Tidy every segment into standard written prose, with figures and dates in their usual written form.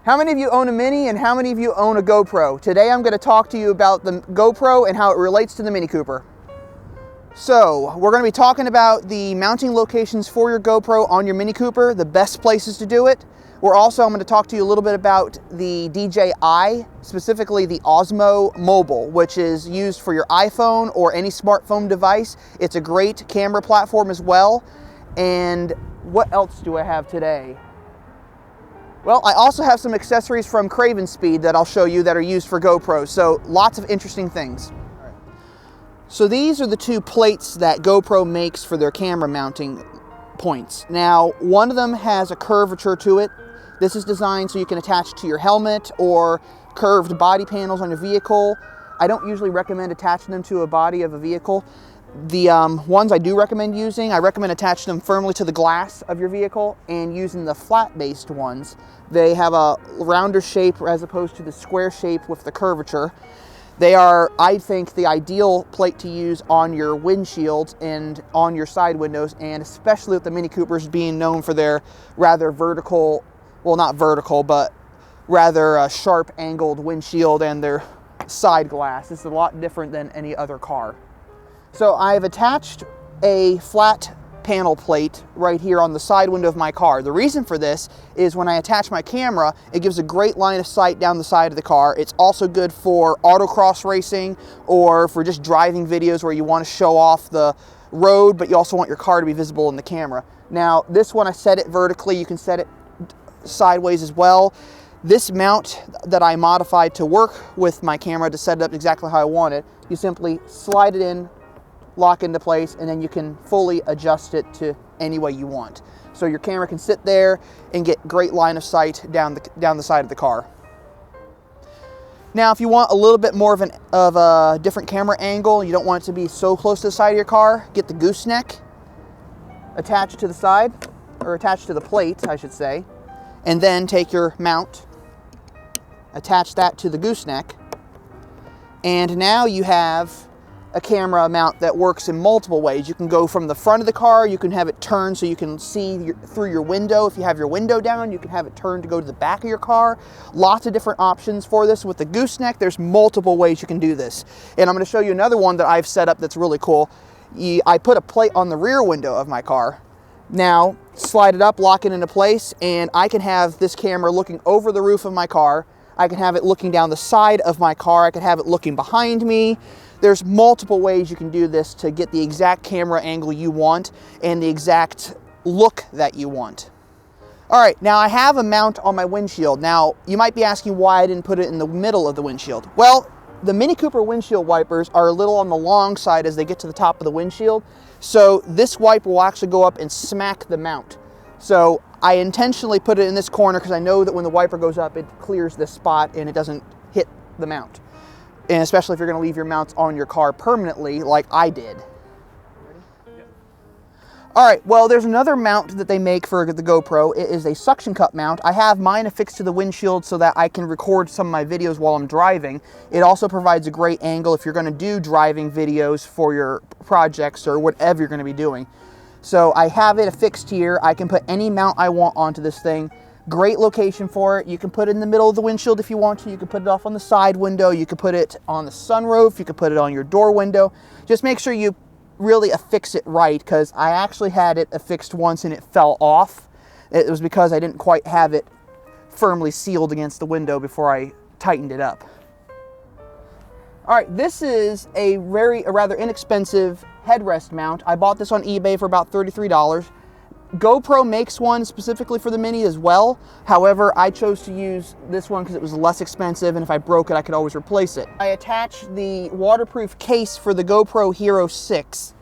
How many of you own a Mini and how many of you own a GoPro? Today I'm going to talk to you about the GoPro and how it relates to the Mini Cooper. So we're going to be talking about the mounting locations for your GoPro on your Mini Cooper, the best places to do it. I'm going to talk to you a little bit about the DJI, specifically the Osmo Mobile, which is used for your iPhone or any smartphone device. It's a great camera platform as well. And what else do I have today? Well, I also have some accessories from Craven Speed that I'll show you that are used for GoPro, so lots of interesting things. So these are the two plates that GoPro makes for their camera mounting points. Now, one of them has a curvature to it. This is designed so you can attach to your helmet or curved body panels on your vehicle. I don't usually recommend attaching them to a body of a vehicle. The ones I do recommend using, I recommend attaching them firmly to the glass of your vehicle and using the flat-based ones. They have a rounder shape as opposed to the square shape with the curvature. They are, I think, the ideal plate to use on your windshields and on your side windows, and especially with the Mini Coopers being known for their rather vertical, well, not vertical, but rather sharp angled windshield and their side glass. It's a lot different than any other car. So I've attached a flat panel plate right here on the side window of my car. The reason for this is when I attach my camera, it gives a great line of sight down the side of the car. It's also good for autocross racing or for just driving videos where you want to show off the road, but you also want your car to be visible in the camera. Now, this one I set it vertically. You can set it sideways as well. This mount that I modified to work with my camera to set it up exactly how I want it, you simply slide it in, lock into place, and then you can fully adjust it to any way you want. So your camera can sit there and get great line of sight down the side of the car. Now, if you want a little bit more of a different camera angle, you don't want it to be so close to the side of your car, get the gooseneck attached to the side, or attached to the plate, I should say, and then take your mount, attach that to the gooseneck, and now you have a camera mount that works in multiple ways. You can go from the front of the car, you can have it turned so you can see through your window. If you have your window down, you can have it turned to go to the back of your car. Lots of different options for this. With the gooseneck, there's multiple ways you can do this. And I'm going to show you another one that I've set up that's really cool. I put a plate on the rear window of my car. Now, slide it up, lock it into place, and I can have this camera looking over the roof of my car. I can have it looking down the side of my car. I can have it looking behind me. There's multiple ways you can do this to get the exact camera angle you want and the exact look that you want. All right, now I have a mount on my windshield. Now, you might be asking why I didn't put it in the middle of the windshield. Well, the Mini Cooper windshield wipers are a little on the long side as they get to the top of the windshield. So this wiper will actually go up and smack the mount. So I intentionally put it in this corner because I know that when the wiper goes up, it clears this spot and it doesn't hit the mount. And especially if you're going to leave your mounts on your car permanently like I did. Yep. All right, well, there's another mount that they make for the GoPro. It is a suction cup mount. I have mine affixed to the windshield so that I can record some of my videos while I'm driving. It also provides a great angle if you're going to do driving videos for your projects or whatever you're going to be doing. So I have it affixed here. I can put any mount I want onto this thing. Great location for it. You can put it in the middle of the windshield if you want to. You can put it off on the side window. You can put it on the sunroof. You can put it on your door window. Just make sure you really affix it right, because I actually had it affixed once and it fell off. It was because I didn't quite have it firmly sealed against the window before I tightened it up. All right, this is a rather inexpensive headrest mount. I bought this on eBay for about $33. GoPro makes one specifically for the Mini as well. However, I chose to use this one because it was less expensive, and if I broke it, I could always replace it. I attached the waterproof case for the GoPro Hero 6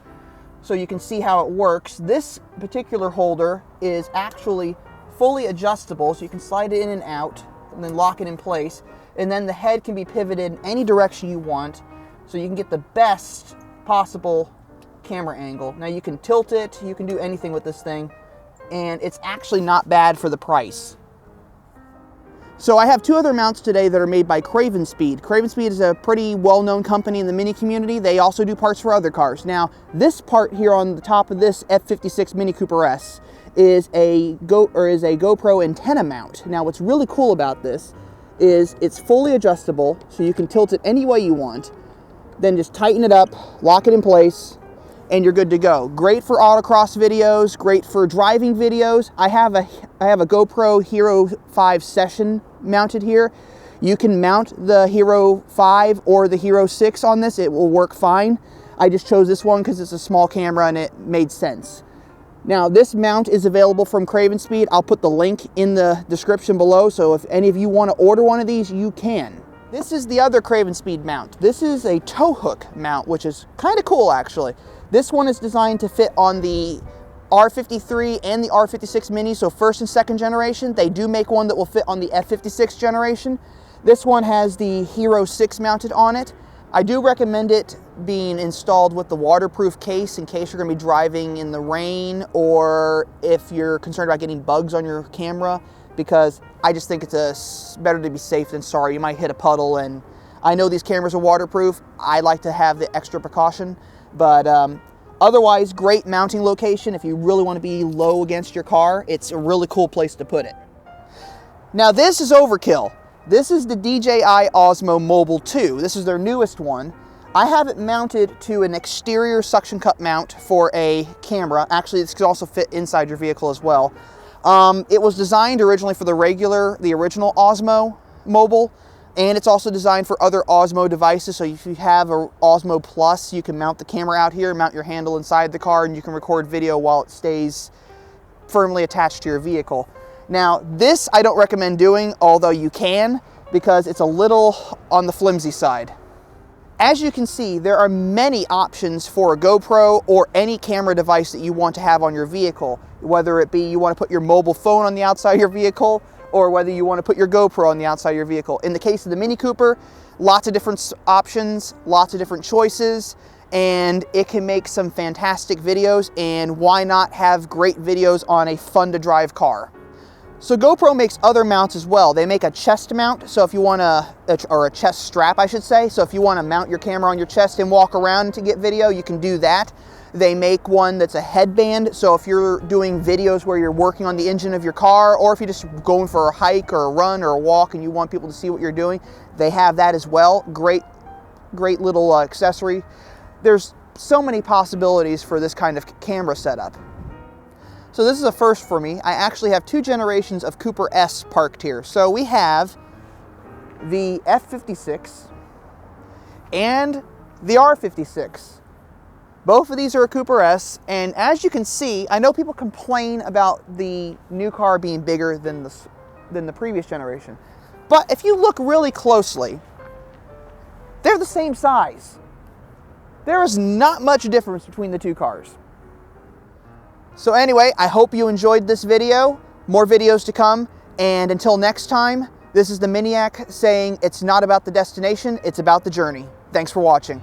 so you can see how it works. This particular holder is actually fully adjustable, so you can slide it in and out and then lock it in place. And then the head can be pivoted in any direction you want, so you can get the best possible camera angle. Now you can tilt it, you can do anything with this thing, and it's actually not bad for the price. So I have two other mounts today that are made by Craven Speed. Craven Speed is a pretty well-known company in the Mini community. They also do parts for other cars. Now, this part here on the top of this F56 Mini Cooper S is a GoPro antenna mount. Now what's really cool about this is it's fully adjustable, so you can tilt it any way you want, then just tighten it up, lock it in place, and you're good to go. Great for autocross videos, great for driving videos. I have a GoPro Hero 5 Session mounted here. You can mount the Hero 5 or the Hero 6 on this, it will work fine. I just chose this one because it's a small camera and it made sense. Now this mount is available from Craven Speed. I'll put the link in the description below, so if any of you want to order one of these, you can. This is the other Craven Speed mount. This is a tow hook mount, which is kind of cool actually. This one is designed to fit on the R53 and the R56 Mini, so first and second generation. They do make one that will fit on the F56 generation. This one has the Hero 6 mounted on it. I do recommend it being installed with the waterproof case in case you're going to be driving in the rain, or if you're concerned about getting bugs on your camera, because I just think it's better to be safe than sorry. You might hit a puddle, and I know these cameras are waterproof. I like to have the extra precaution, but otherwise, great mounting location. If you really want to be low against your car, it's a really cool place to put it. Now this is overkill. This is the DJI Osmo Mobile 2. This is their newest one. I have it mounted to an exterior suction cup mount for a camera. Actually, this could also fit inside your vehicle as well. It was designed originally for the original Osmo Mobile, and it's also designed for other Osmo devices. So if you have an Osmo Plus, you can mount the camera out here, mount your handle inside the car, and you can record video while it stays firmly attached to your vehicle. Now, this I don't recommend doing, although you can, because it's a little on the flimsy side. As you can see, there are many options for a GoPro or any camera device that you want to have on your vehicle, whether it be you want to put your mobile phone on the outside of your vehicle, or whether you want to put your GoPro on the outside of your vehicle. In the case of the Mini Cooper, lots of different options, lots of different choices, and it can make some fantastic videos, and why not have great videos on a fun to drive car? So GoPro makes other mounts as well. They make a chest mount, so if you want or a chest strap, I should say. So if you want to mount your camera on your chest and walk around to get video, you can do that. They make one that's a headband, so if you're doing videos where you're working on the engine of your car, or if you're just going for a hike or a run or a walk and you want people to see what you're doing, they have that as well. Great little accessory. There's so many possibilities for this kind of camera setup. So this is a first for me. I actually have 2 generations of Cooper S parked here. So we have the F56 and the R56. Both of these are a Cooper S, and as you can see, I know people complain about the new car being bigger than the previous generation. But if you look really closely, they're the same size. There is not much difference between the two cars. So anyway, I hope you enjoyed this video. More videos to come, and until next time, this is the Miniac saying it's not about the destination, it's about the journey. Thanks for watching.